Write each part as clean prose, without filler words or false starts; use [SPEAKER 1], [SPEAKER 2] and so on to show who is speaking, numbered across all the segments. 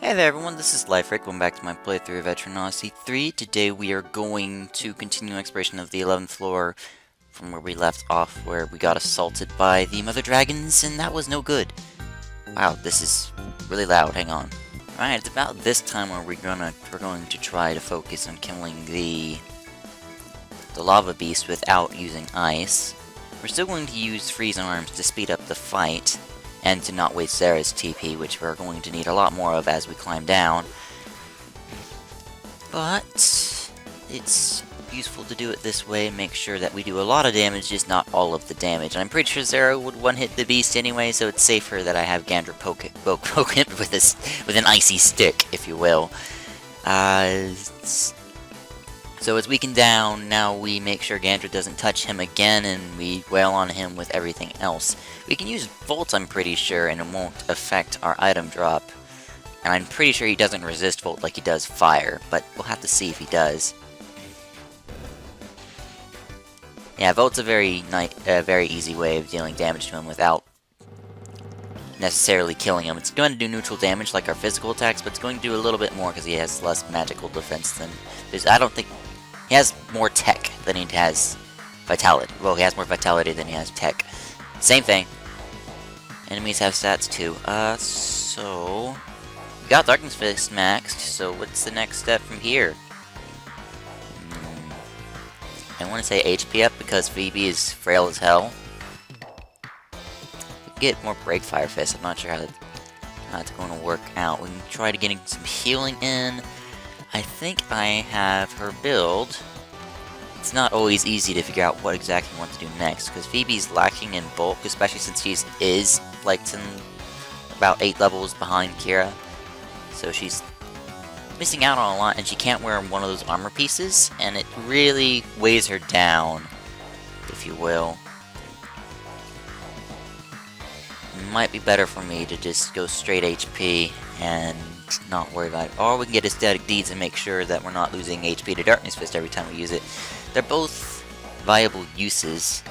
[SPEAKER 1] Hey there everyone, this is LifeRick. Welcome back to my playthrough of Etrian Odyssey 3. Today we are going to continue exploration of the 11th floor from where we left off, where we got assaulted by the Mother Dragons, and that was no good. Wow, this is really loud, hang on. Alright, it's about this time where we're going to try to focus on killing the lava beast without using ice. We're still going to use freeze arms to speed up the fight, and to not waste Sarah's TP, which we're going to need a lot more of as we climb down. But it's useful to do it this way and make sure that we do a lot of damage, just not all of the damage. And I'm pretty sure Zara would one-hit the beast anyway, so it's safer that I have Gandra poke it with an icy stick, if you will. So it's weakened down, now we make sure Gandra doesn't touch him again, and we wail on him with everything else. We can use Volt, I'm pretty sure, and it won't affect our item drop. And I'm pretty sure he doesn't resist Volt like he does Fire, but we'll have to see if he does. Yeah, Volt's a very easy way of dealing damage to him without necessarily killing him. It's going to do neutral damage like our physical attacks, but it's going to do a little bit more because he has less magical defense than... I don't think... He has more tech than he has vitality. Well, he has more vitality than he has tech. Same thing. Enemies have stats too. So... We got Darkness Fist maxed, so what's the next step from here? I want to say HP up because Phoebe is frail as hell. Get more Break Fire Fist. I'm not sure how it's going to work out. We can try to getting some healing in. I think I have her build. It's not always easy to figure out what exactly we want to do next, because Phoebe's lacking in bulk, especially since she is like about 8 levels behind Kira. So she's missing out on a lot, and she can't wear one of those armor pieces, and it really weighs her down, if you will. It might be better for me to just go straight HP and not worry about it. Or we can get Aesthetic Deeds and make sure that we're not losing HP to Darkness Fist every time we use it. They're both viable uses.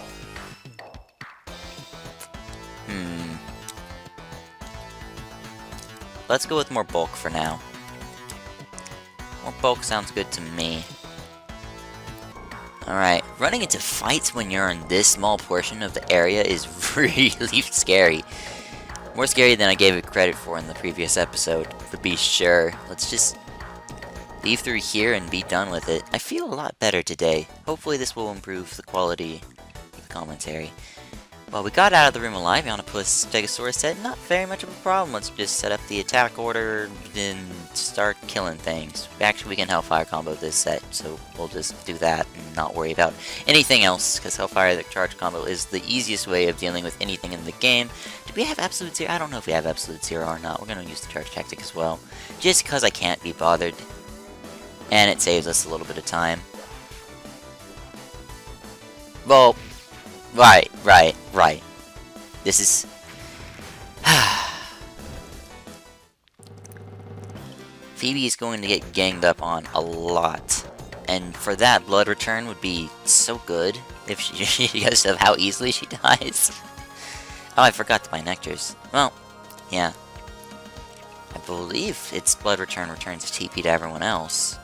[SPEAKER 1] Let's go with more bulk for now. More bulk sounds good to me. Alright, running into fights when you're in this small portion of the area is really scary. More scary than I gave it credit for in the previous episode, to be sure. Let's just leave through here and be done with it. I feel a lot better today. Hopefully this will improve the quality of the commentary. Well, we got out of the room alive. Ionopolis Stegosaurus said, not very much of a problem. Let's just set up the attack order and start killing things. Actually, we can Hellfire combo this set, so we'll just do that and not worry about anything else, because Hellfire the charge combo is the easiest way of dealing with anything in the game. Do we have Absolute Zero? I don't know if we have Absolute Zero or not. We're going to use the charge tactic as well, just because I can't be bothered, and it saves us a little bit of time. Well, right. This is... Phoebe is going to get ganged up on a lot. And for that, Blood Return would be so good if she because of how easily she dies. Oh, I forgot to buy Nectars. Well, yeah. I believe it's Blood Return returns TP to everyone else.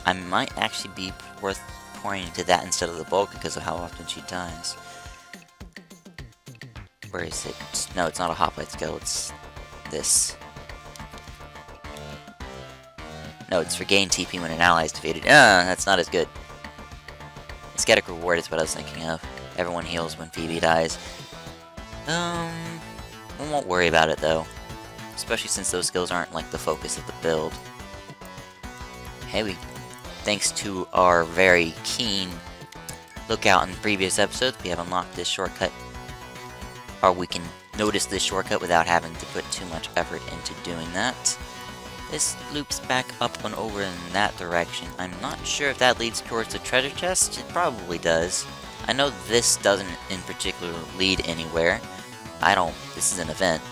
[SPEAKER 1] I might actually be worth pouring into that instead of the bulk because of how often she dies. Where is it? No, it's not a Hoplite skill, it's this. No, it's for gain TP when an ally is defeated. That's not as good. Ascetic Reward is what I was thinking of. Everyone heals when Phoebe dies. We won't worry about it though. Especially since those skills aren't like the focus of the build. Hey, thanks to our very keen lookout in previous episodes, we have unlocked this shortcut. Or we can notice this shortcut without having to put too much effort into doing that. This loops back up and over in that direction. I'm not sure if that leads towards the treasure chest. It probably does. I know this doesn't in particular lead anywhere. This is an event.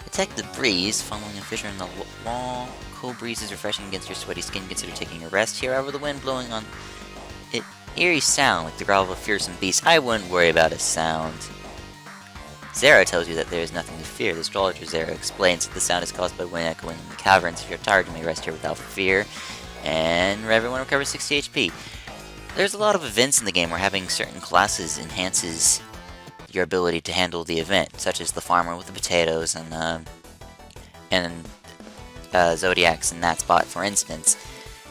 [SPEAKER 1] Detect the breeze following a fissure in the wall. Cool breeze is refreshing against your sweaty skin. Consider taking a rest here. However, the wind blowing on it eerie sound like the growl of a fearsome beast. I wouldn't worry about a sound. Zera tells you that there is nothing to fear. The astrologer Zera explains that the sound is caused by wind echoing in the caverns. If you're tired, you may rest here without fear. And everyone recovers 60 HP. There's a lot of events in the game where having certain classes enhances your ability to handle the event, such as the farmer with the potatoes and Zodiacs in that spot, for instance.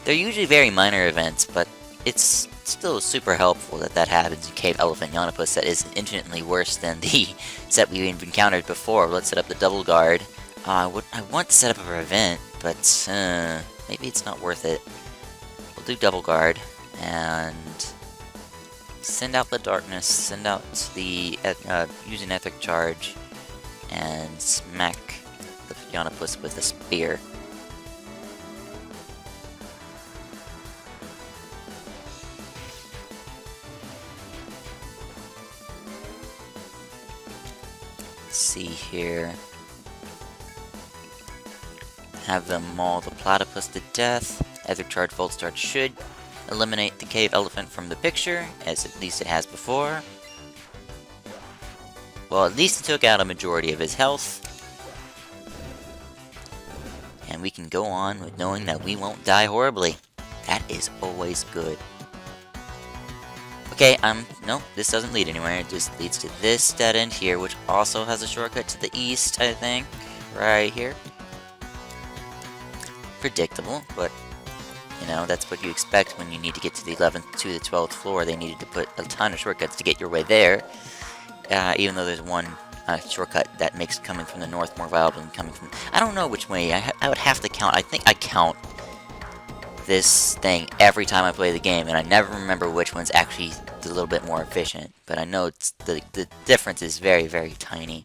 [SPEAKER 1] They're usually very minor events, but it's still super helpful that happens in Cave Elephant Yonapus. That is infinitely worse than the set we've encountered before. Let's set up the double guard. I want to set up an event, but maybe it's not worth it. We'll do double guard and send out the darkness. Send out the use an Etheric charge and smack the Yonapus with a spear. See here. Have them maul the platypus to death. Etheric charge Volt Start should eliminate the cave elephant from the picture, as at least it has before. Well, at least it took out a majority of his health. And we can go on with knowing that we won't die horribly. That is always good. Okay, no, this doesn't lead anywhere. It just leads to this dead end here, which also has a shortcut to the east, I think. Right here. Predictable, but, you know, that's what you expect when you need to get to the 11th to the 12th floor. They needed to put a ton of shortcuts to get your way there. Even though there's one shortcut that makes coming from the north more viable than coming from... I don't know which way. I would have to count. I think I count this thing every time I play the game, and I never remember which one's actually a little bit more efficient. But I know it's the difference is very, very tiny.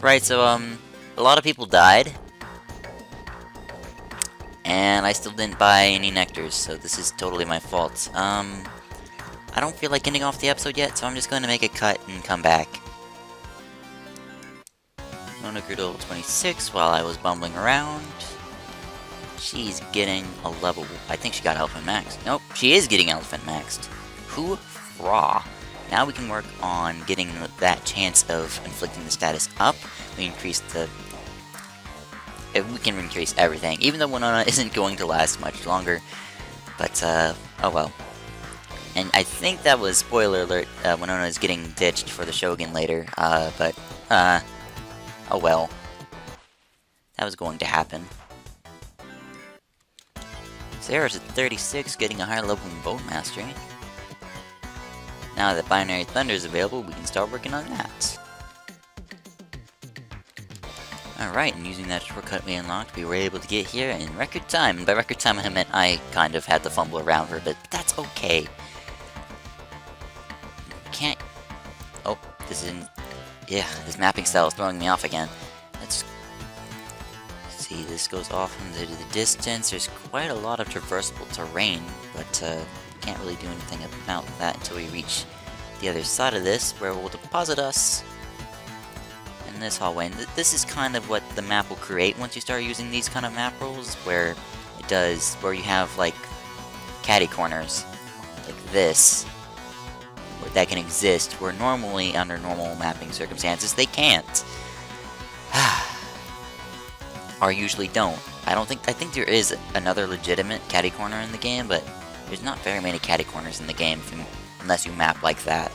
[SPEAKER 1] Right, so a lot of people died, and I still didn't buy any nectars, so this is totally my fault. I don't feel like ending off the episode yet, so I'm just going to make a cut and come back. Mona grew to level 26 while I was bumbling around. She's getting a level... I think she got Elephant Maxed. Nope, she is getting Elephant Maxed. Hoorah! Now we can work on getting that chance of inflicting the status up. We increase the... We can increase everything, even though Winona isn't going to last much longer. But, oh well. And I think that was, spoiler alert, Winona is getting ditched for the Shogun later. Oh well. That was going to happen. Sarah's at 36, getting a higher level in Boat Mastery. Now that Binary Thunder is available, we can start working on that. Alright, and using that shortcut we unlocked, we were able to get here in record time. And by record time, I meant I kind of had to fumble around for a bit, but that's okay. Can't... Oh, this isn't... Yeah, this mapping style is throwing me off again. Let's see, this goes off into the distance. There's quite a lot of traversable terrain, but can't really do anything about that until we reach the other side of this, where it will deposit us in this hallway. And this is kind of what the map will create once you start using these kind of map rules, where it does, where you have like catty corners, like this, that can exist, where normally, under normal mapping circumstances, they can't. Or usually don't. I think there is another legitimate catty corner in the game, but there's not very many catty corners in the game unless you map like that.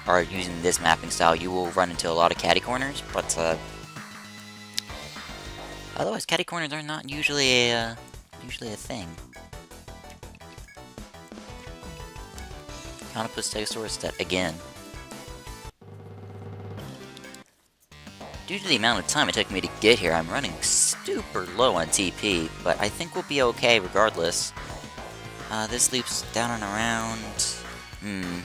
[SPEAKER 1] Or using this mapping style, you will run into a lot of catty corners, but otherwise catty corners are not usually a thing. Yonapus Stegosaurus step again. Due to the amount of time it took me to get here, I'm running super low on TP, but I think we'll be okay regardless. This loops down and around. I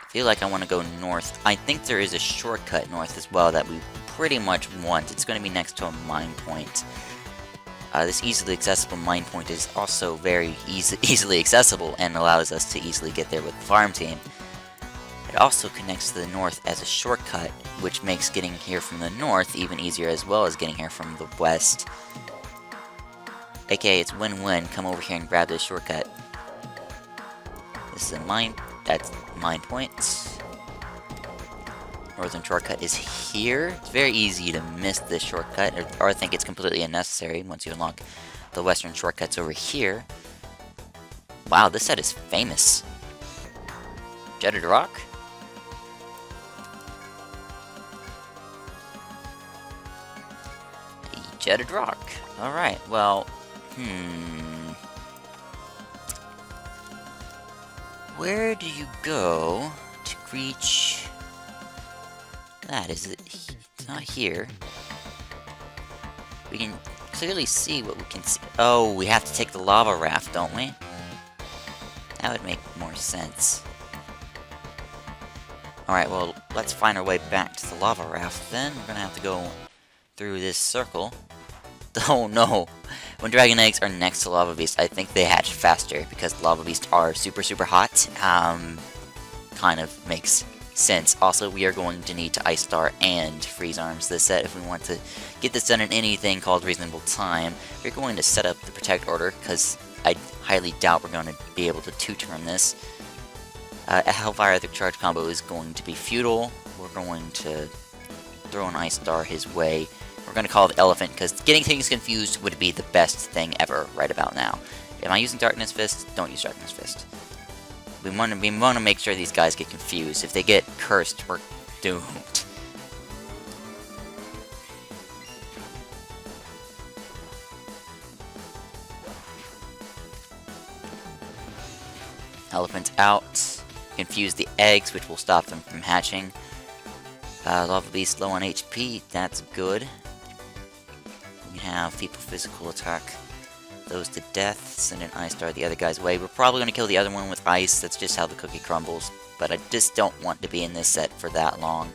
[SPEAKER 1] feel like I want to go north. I think there is a shortcut north as well that we pretty much want. It's going to be next to a mine point. This easily accessible mine point is also very easily accessible and allows us to easily get there with the farm team. It also connects to the north as a shortcut, which makes getting here from the north even easier as well as getting here from the west. AKA, it's win-win. Come over here and grab this shortcut. This is a mine. That's mine point. Northern shortcut is here. It's very easy to miss this shortcut, or I think it's completely unnecessary once you unlock the western shortcuts over here. Wow, this set is famous. Jetted rock? A jetted rock. Alright, well, where do you go to reach that? Is it? It's not here. We can clearly see what we can see. Oh, we have to take the lava raft, don't we? That would make more sense. Alright, well, let's find our way back to the lava raft then. We're gonna have to go through this circle. Oh no! When dragon eggs are next to lava beasts, I think they hatch faster because lava beasts are super hot. Kind of makes sense. Also, we are going to need to Ice Star and Freeze Arms this set if we want to get this done in anything called reasonable time. We're going to set up the Protect Order because I highly doubt we're going to be able to two-turn this. A Hellfire Electric Charge combo is going to be futile. We're going to throw an Ice Star his way. We're going to call it Elephant, because getting things confused would be the best thing ever right about now. Am I using Darkness Fist? Don't use Darkness Fist. We want to make sure these guys get confused. If they get cursed, we're doomed. Elephant's out. Confuse the eggs, which will stop them from hatching. Lava Beast low on HP. That's good. We have people physical attack those to death. Send an Ice Star the other guy's way. We're probably going to kill the other one with ice. That's just how the cookie crumbles. But I just don't want to be in this set for that long.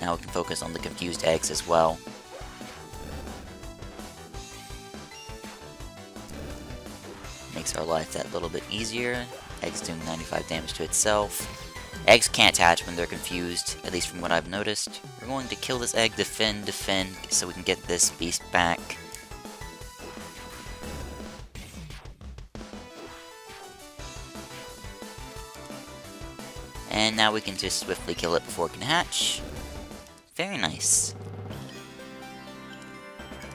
[SPEAKER 1] Now we can focus on the confused eggs as well. Makes our life that little bit easier. Eggs doing 95 damage to itself. Eggs can't hatch when they're confused, at least from what I've noticed. We're going to kill this egg, defend, so we can get this beast back. And now we can just swiftly kill it before it can hatch. Very nice.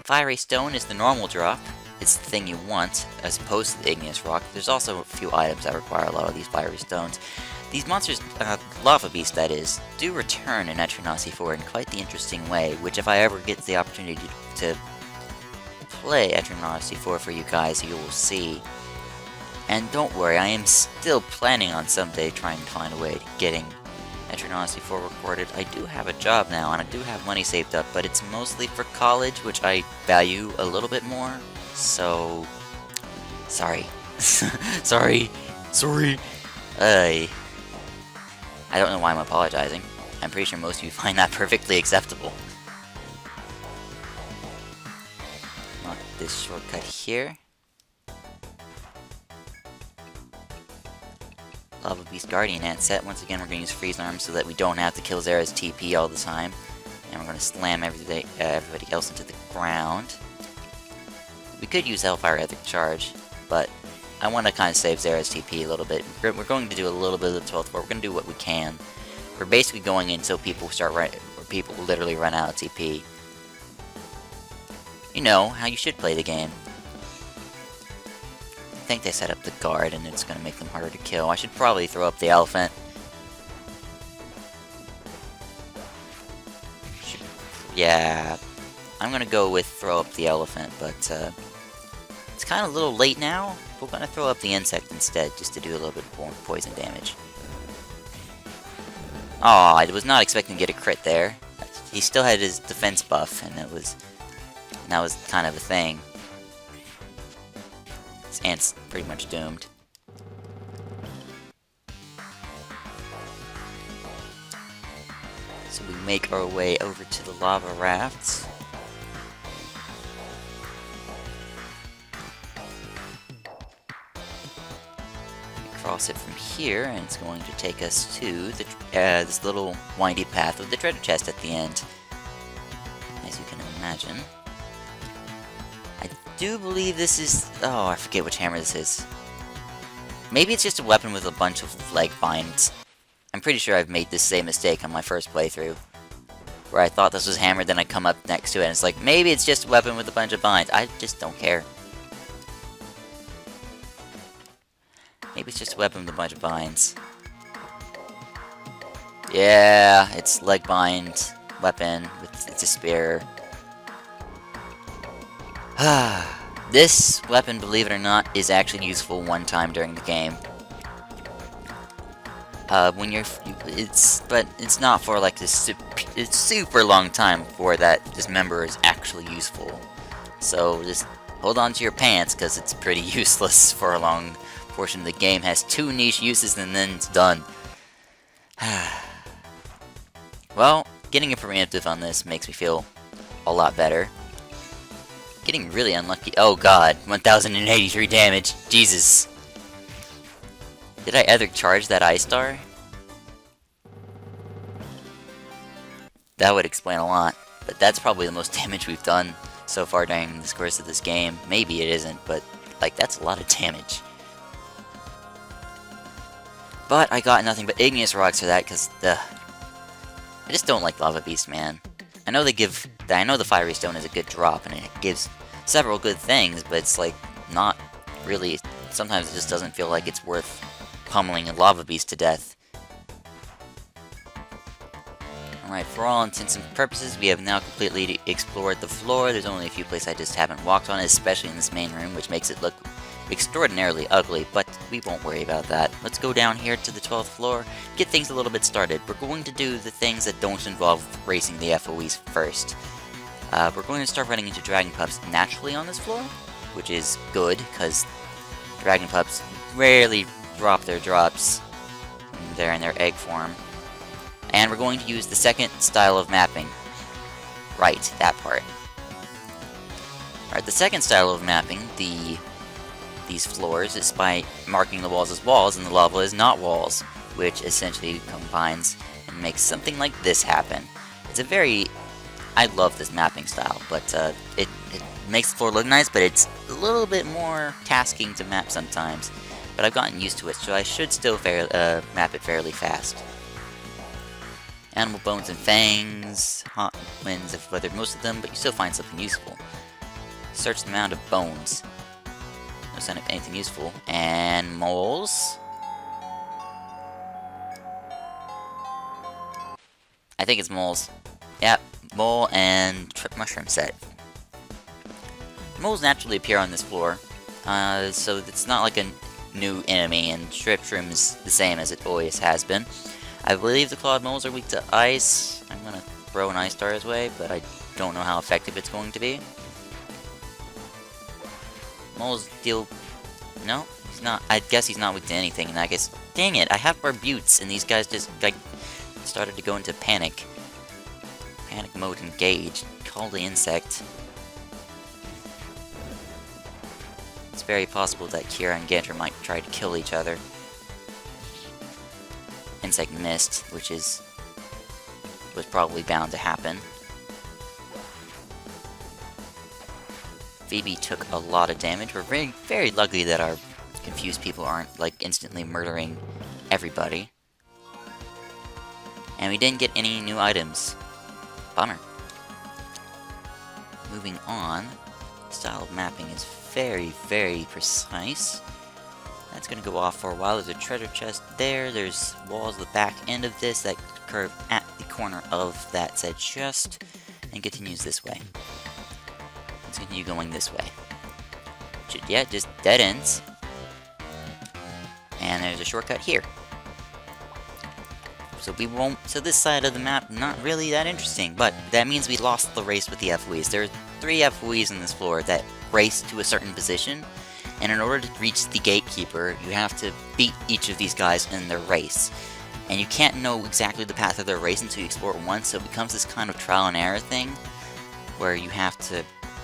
[SPEAKER 1] Fiery Stone is the normal drop. It's the thing you want, as opposed to the Igneous Rock. There's also a few items that require a lot of these Fiery Stones. These monsters, Lava Beasts that is, do return in Etrian Odyssey 4 in quite the interesting way, which if I ever get the opportunity to play Etrian Odyssey 4 for you guys, you will see. And don't worry, I am still planning on someday trying to find a way to getting Etrian Odyssey 4 recorded. I do have a job now, and I do have money saved up, but it's mostly for college, which I value a little bit more. So, sorry. sorry. I don't know why I'm apologizing. I'm pretty sure most of you find that perfectly acceptable. Not this shortcut here. Lava Beast Guardian Ant set. Once again, we're going to use Freeze Arms so that we don't have to kill Zera's TP all the time. And we're going to slam everybody else into the ground. We could use Hellfire Electric Charge, but I want to kind of save Zera's TP a little bit. We're going to do a little bit of the 12th floor. We're going to do what we can. We're basically going in until people people literally run out of TP. You know, how you should play the game. I think they set up the guard, and it's going to make them harder to kill. I should probably throw up the elephant. Yeah, I'm going to go with throw up the elephant, but it's kind of a little late now. We're going to throw up the insect instead, just to do a little bit more poison damage. Aw, I was not expecting to get a crit there. He still had his defense buff, and that was kind of a thing. This ant's pretty much doomed. So we make our way over to the lava rafts. Cross it from here, and it's going to take us to the, this little windy path with the treasure chest at the end, as you can imagine. I do believe this is... oh, I forget which hammer this is. Maybe it's just a weapon with a bunch of leg binds. I'm pretty sure I've made this same mistake on my first playthrough, where I thought this was hammered, then I come up next to it, and it's like, maybe it's just a weapon with a bunch of binds. I just don't care. Maybe it's just a weapon with a bunch of binds. Yeah, it's leg bind weapon. It's a spear. This weapon, believe it or not, is actually useful one time during the game. When but it's not for like this it's super long time before that dismember is actually useful. So just hold on to your pants, because it's pretty useless for a long portion of the game. Has 2 niche uses and then it's done. Well, getting a preemptive on this makes me feel a lot better. Getting really unlucky. Oh god, 1083 damage. Jesus. Did I ever charge that Ice Star? That would explain a lot. But that's probably the most damage we've done so far during the course of this game. Maybe it isn't, but like that's a lot of damage. But I got nothing but igneous rocks for that, because I just don't like Lava Beast, man. I know the Fiery Stone is a good drop, and it gives several good things, but it's like not really. Sometimes it just doesn't feel like it's worth pummeling a Lava Beast to death. Alright, for all intents and purposes, we have now completely explored the floor. There's only a few places I just haven't walked on, especially in this main room, which makes it look extraordinarily ugly, but we won't worry about that. Let's go down here to the 12th floor, get things a little bit started. We're going to do the things that don't involve racing the FOEs first. We're going to start running into Dragon Pups naturally on this floor, which is good, because Dragon Pups rarely drop their drops when they're in their egg form. And we're going to use the second style of mapping. Right, that part. Alright, the second style of mapping, these floors, is by marking the walls as walls and the lava as not walls, which essentially combines and makes something like this happen. It's a very... I love this mapping style, but it makes the floor look nice, but it's a little bit more tasking to map sometimes. But I've gotten used to it, so I should still map it fairly fast. Animal bones and fangs, hot winds have weathered most of them, but you still find something useful. Search the mound of bones. No sign of anything useful. And moles. I think it's moles. Yep, mole and trip mushroom set. Moles naturally appear on this floor, so it's not like a new enemy, and trip shroom is the same as it always has been. I believe the clawed moles are weak to ice. I'm gonna throw an ice star his way, but I don't know how effective it's going to be. Moles deal... No, he's not. I guess he's not weak to anything in that case. Dang it, I have barbutes, and these guys just, like, started to go into panic. Panic mode engaged. Call the insect. It's very possible that Kira and Ganter might try to kill each other. Insect missed, which was probably bound to happen. Phoebe took a lot of damage. We're very, very lucky that our confused people aren't, like, instantly murdering everybody. And we didn't get any new items. Bummer. Moving on. Style of mapping is very, very precise. That's going to go off for a while. There's a treasure chest there. There's walls at the back end of this that curve at the corner of that said chest. And continues this way. Let's continue going this way. Yeah, just dead ends. And there's a shortcut here. So this side of the map, not really that interesting, but that means we lost the race with the FOEs. There are 3 FOEs in this floor that race to a certain position, and in order to reach the gatekeeper, you have to beat each of these guys in their race. And you can't know exactly the path of their race until you explore it once, so it becomes this kind of trial and error thing, where you have to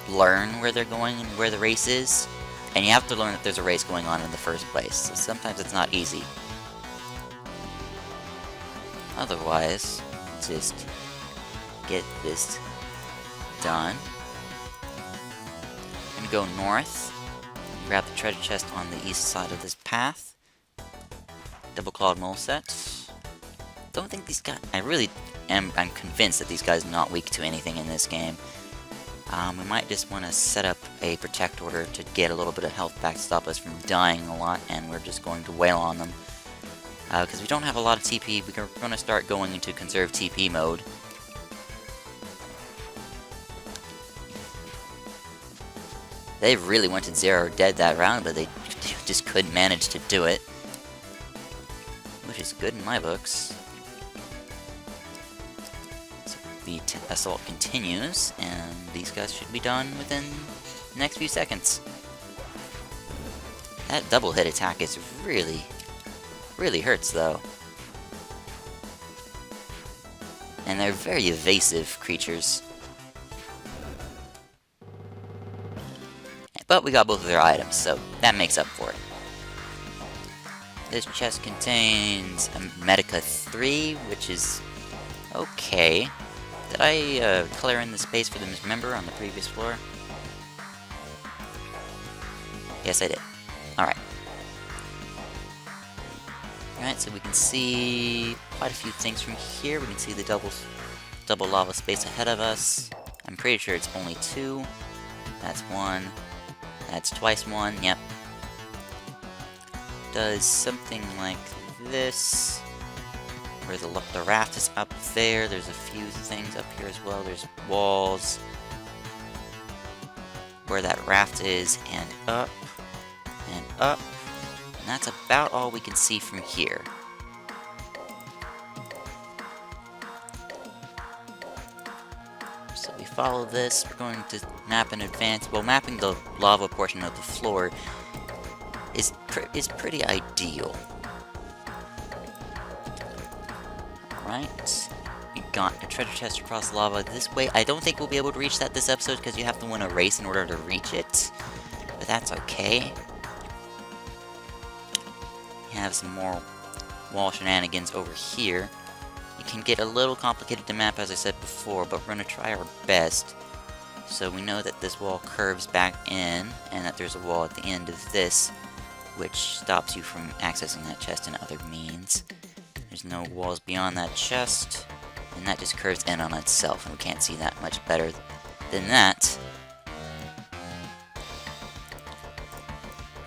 [SPEAKER 1] learn where they're going and where the race is, and you have to learn that there's a race going on in the first place, so sometimes it's not easy. Otherwise, just get this done. I'm gonna go north, grab the treasure chest on the east side of this path, Double clawed mole set. Don't think these guys. I'm convinced that these guys are not weak to anything in this game. We might just want to set up a protect order to get a little bit of health back to stop us from dying a lot, and we're just going to wail on them. Because we don't have a lot of TP, we're going to start going into conserve TP mode. They really wanted 0 or dead that round, but they just couldn't manage to do it. Which is good in my books. So the assault continues, and these guys should be done within the next few seconds. That double hit attack is really hurts though. And they're very evasive creatures. But we got both of their items, so that makes up for it. This chest contains a Medica 3, which is okay. Did I color in the space for the member on the previous floor? Yes, I did. Alright. Alright, so we can see quite a few things from here. We can see the double lava space ahead of us. I'm pretty sure it's only 2. That's 1. That's twice 1, yep. Does something like this. Where the raft is up there. There's a few things up here as well. There's walls. Where that raft is, and up. And up. And that's about all we can see from here. So we follow this. We're going to map in advance. Well, mapping the lava portion of the floor is pretty ideal. Alright. We got a treasure chest across lava this way. I don't think we'll be able to reach that this episode because you have to win a race in order to reach it. But that's okay. We have some more wall shenanigans over here. It can get a little complicated to map, as I said before, but we're going to try our best. So we know that this wall curves back in, and that there's a wall at the end of this, which stops you from accessing that chest in other means. There's no walls beyond that chest, and that just curves in on itself, and we can't see that much better than that.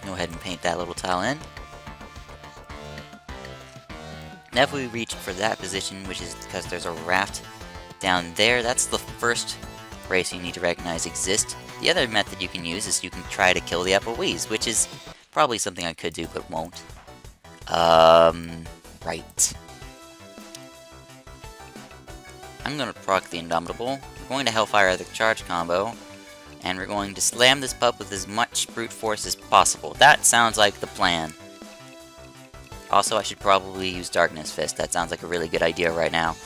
[SPEAKER 1] Go ahead and paint that little tile in. Now if we reach for that position, which is because there's a raft down there, that's the first race you need to recognize exists. The other method you can use is you can try to kill the Applewees, which is probably something I could do, but won't. Right. I'm going to proc the Indomitable. We're going to Hellfire the charge combo, and we're going to slam this pup with as much brute force as possible. That sounds like the plan. Also, I should probably use Darkness Fist. That sounds like a really good idea right now.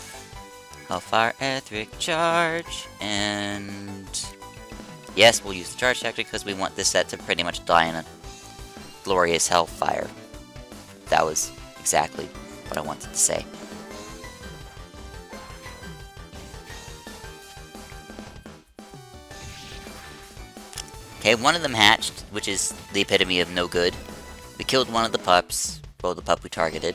[SPEAKER 1] Hellfire Etheric Charge, and yes, we'll use the charge tactic because we want this set to pretty much die in a glorious hellfire. That was exactly what I wanted to say. Okay, one of them hatched, which is the epitome of no good. We killed one of the pups. Well, the pup we targeted.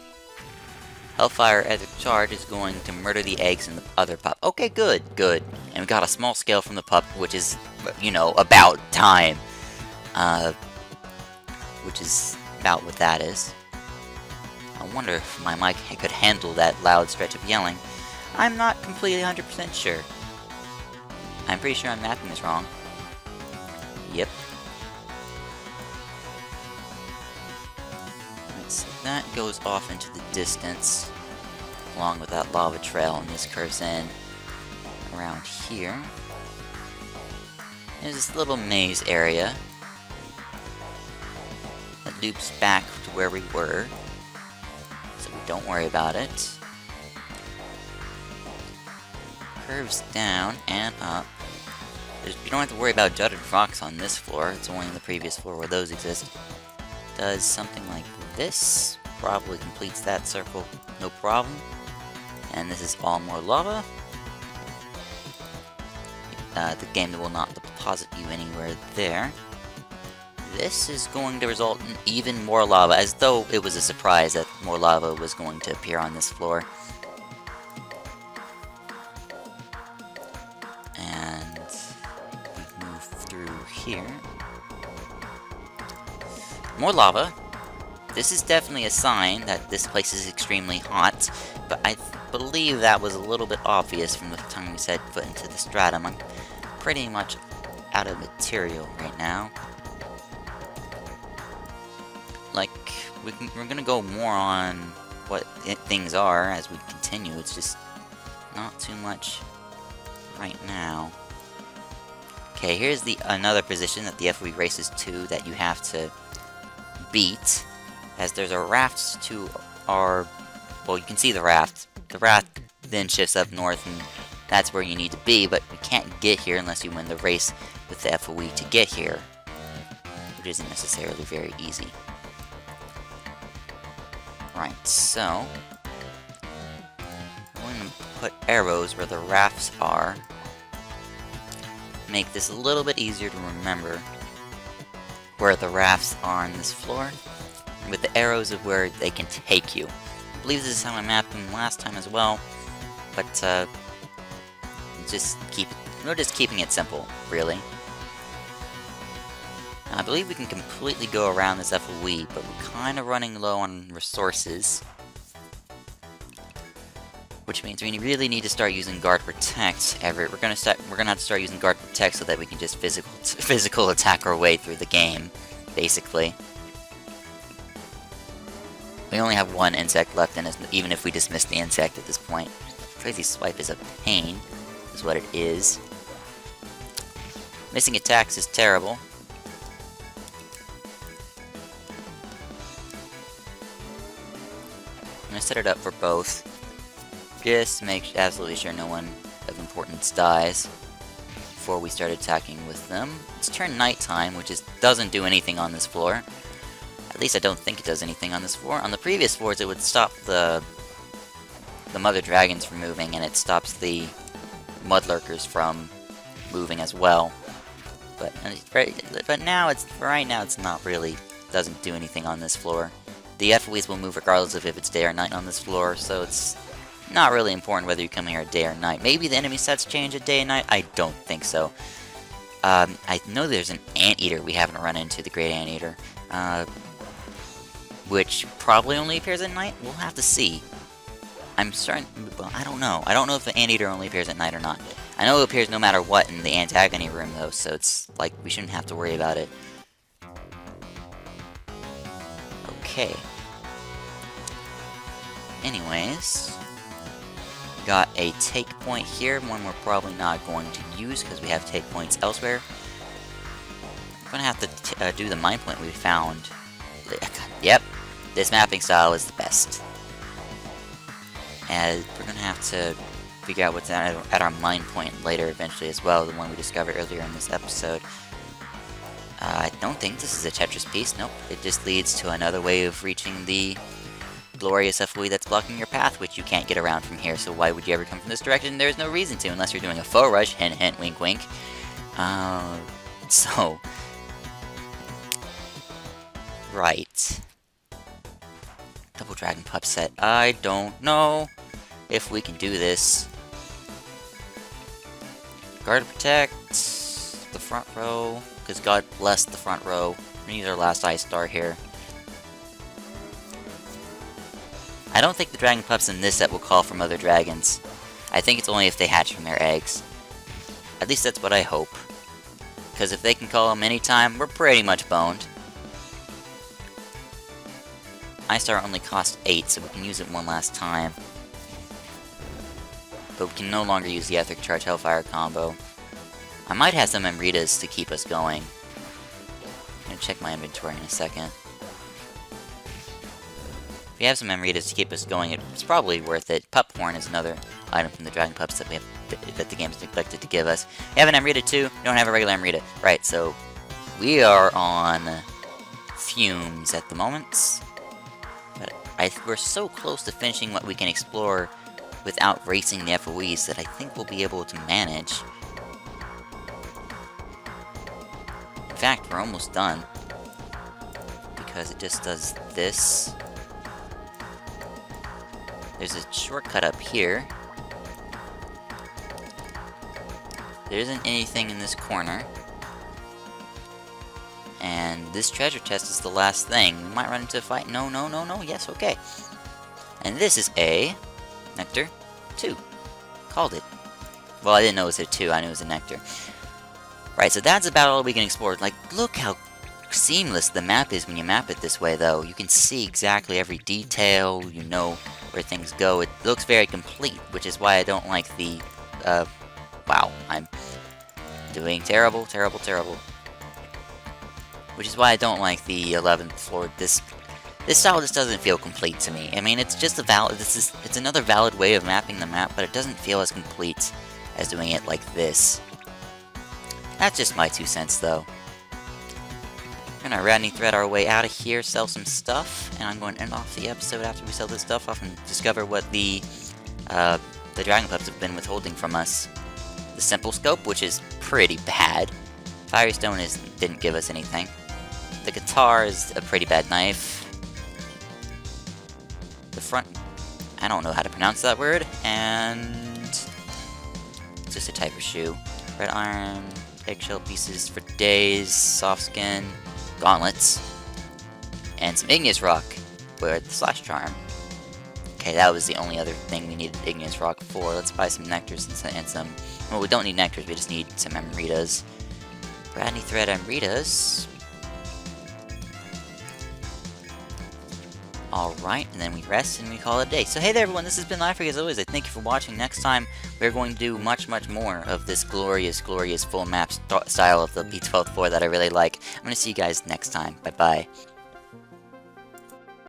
[SPEAKER 1] Hellfire as a charge is going to murder the eggs in the other pup. Okay, good, good. And we got a small scale from the pup, which is, you know, about time. Which is about what that is. I wonder if my mic could handle that loud stretch of yelling. I'm not completely 100% sure. I'm pretty sure I'm mapping this wrong. Yep. So that goes off into the distance, along with that lava trail, and this curves in around here. There's this little maze area that loops back to where we were, so we don't worry about it. Curves down and up. You don't have to worry about jutted rocks on this floor, it's only on the previous floor where those exist. Does something like this, probably completes that circle, no problem. And this is all more lava. The game will not deposit you anywhere there. this is going to result in even more lava, as though it was a surprise that more lava was going to appear on this floor. And we move through here. More lava. This is definitely a sign that this place is extremely hot, but I believe that was a little bit obvious from the time we set foot into the stratum. I'm pretty much out of material right now. Like, we're gonna go more on what things are as we continue. It's just not too much right now. Okay, here's another position that the FOE races to that you have to beat, as there's a raft to our... well, you can see the raft. The raft then shifts up north, and that's where you need to be, but we can't get here unless you win the race with the FOE to get here, which isn't necessarily very easy. Right, so I'm going to put arrows where the rafts are. Make this a little bit easier to remember where the rafts are on this floor, with the arrows of where they can take you. I believe this is how I mapped them last time as well, but we're just keeping it simple, really. I believe we can completely go around this FOE, but we're kind of running low on resources, which means we really need to start using Guard Protect. Everett, we're gonna have to start using Guard Protect so that we can just physical attack our way through the game, basically. We only have one insect left in us, even if we dismiss the insect at this point. Crazy Swipe is a pain, is what it is. Missing attacks is terrible. I'm gonna set it up for both. Just make absolutely sure no one of importance dies before we start attacking with them. It's turned nighttime, which doesn't do anything on this floor. At least I don't think it does anything on this floor. On the previous floors, it would stop the mother dragons from moving, and it stops the mudlurkers from moving as well. But now right now it's not really, doesn't do anything on this floor. The FOEs will move regardless of if it's day or night on this floor, so it's not really important whether you come here at day or night. Maybe the enemy sets change at day and night? I don't think so. I know there's an anteater we haven't run into, the Great Anteater, which probably only appears at night? We'll have to see. Well, I don't know. I don't know if the anteater only appears at night or not. I know it appears no matter what in the antagony room, though, so it's like we shouldn't have to worry about it. Okay. Anyways, got a take point here, one we're probably not going to use because we have take points elsewhere. I'm gonna have to do the mine point we found. Yep, this mapping style is the best. And we're gonna have to figure out what's at our mine point later eventually as well, the one we discovered earlier in this episode. I don't think this is a Tetris piece, nope. It just leads to another way of reaching the glorious FOE that's blocking your path, which you can't get around from here, so why would you ever come from this direction? There's no reason to, unless you're doing a faux rush, hint hint, wink wink. So... right. Double Dragon Pup set. I don't know if we can do this. Guard Protect the front row, because God bless the front row. We're gonna use our last ice star here. I don't think the Dragon Pups in this set will call from other dragons. I think it's only if they hatch from their eggs. At least that's what I hope. Because if they can call them anytime, we're pretty much boned. Ice Star only costs 8, so we can use it one last time. But we can no longer use the Etheric Charge Hellfire combo. I might have some Amritas to keep us going. I'm gonna check my inventory in a second. If we have some Amritas to keep us going, it's probably worth it. Pup Horn is another item from the Dragon Pups that the game's neglected to give us. We have an Amrita too, we don't have a regular Amrita. Right, so we are on fumes at the moment. But we're so close to finishing what we can explore without racing the FOEs that I think we'll be able to manage. In fact, we're almost done. because it just does this. There's a shortcut up here. There isn't anything in this corner. And this treasure chest is the last thing. We might run into a fight. No, no, no, no. Yes, okay. And this is a nectar 2. Called it. Well, I didn't know it was a 2. I knew it was a nectar. Right, so that's about all we can explore. Like, look how seamless the map is when you map it this way, though. You can see exactly every detail. You know where things go. It looks very complete, which is why I don't like the... wow, I'm doing terrible, terrible, terrible. Which is why I don't like the 11th floor. This style just doesn't feel complete to me. I mean, it's just a valid... It's another valid way of mapping the map, but it doesn't feel as complete as doing it like this. That's just my 2 cents, though. We're gonna Radney thread our way out of here, sell some stuff, and I'm going to end off the episode after we sell this stuff off and discover what the Dragon Pups have been withholding from us. The Simple Scope, which is pretty bad. Fiery Stone didn't give us anything. The guitar is a pretty bad knife. The front... I don't know how to pronounce that word. And... it's just a type of shoe. Red iron, eggshell pieces for days, soft skin, gauntlets, and some igneous rock with the slash charm. Okay, that was the only other thing we needed igneous rock for. Let's buy some nectars and some... well, we don't need nectars, we just need some Amritas. Radney thread Amritas. Alright, and then we rest and we call it a day. So hey there everyone, this has been Lifery as always. I thank you for watching. Next time, we're going to do much, much more of this glorious, glorious full map style of the B12 floor that I really like. I'm going to see you guys next time. Bye-bye.